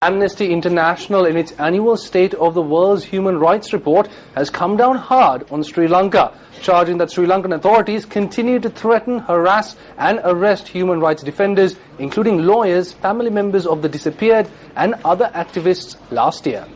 Amnesty International, in its annual State of the World's Human Rights report, has come down hard on Sri Lanka, charging that Sri Lankan authorities continue to threaten, harass and arrest human rights defenders, including lawyers, family members of the disappeared and other activists last year.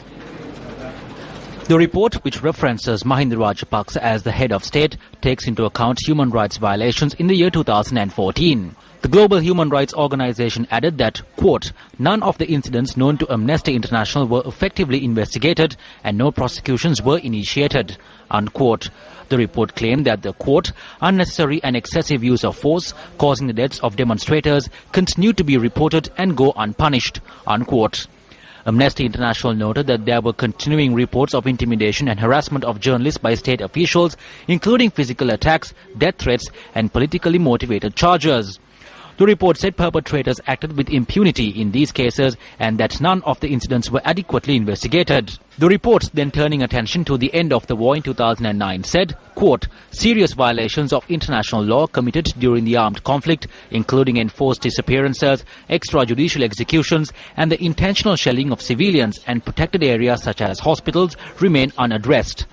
The report, which references Mahinda Rajapaksa as the head of state, takes into account human rights violations in the year 2014. The Global Human Rights Organization added that, quote, none of the incidents known to Amnesty International were effectively investigated and no prosecutions were initiated, unquote. The report claimed that the, quote, unnecessary and excessive use of force causing the deaths of demonstrators continue to be reported and go unpunished, unquote. Amnesty International noted that there were continuing reports of intimidation and harassment of journalists by state officials, including physical attacks, death threats and politically motivated charges. The report said perpetrators acted with impunity in these cases and that none of the incidents were adequately investigated. The report, then turning attention to the end of the war in 2009, said, quote, serious violations of international law committed during the armed conflict, including enforced disappearances, extrajudicial executions and the intentional shelling of civilians and protected areas such as hospitals, remain unaddressed.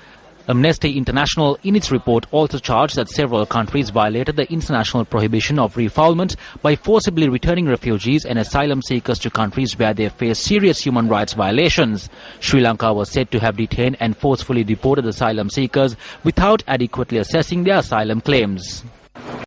Amnesty International in its report also charged that several countries violated the international prohibition of refoulement by forcibly returning refugees and asylum seekers to countries where they face serious human rights violations. Sri Lanka was said to have detained and forcefully deported asylum seekers without adequately assessing their asylum claims.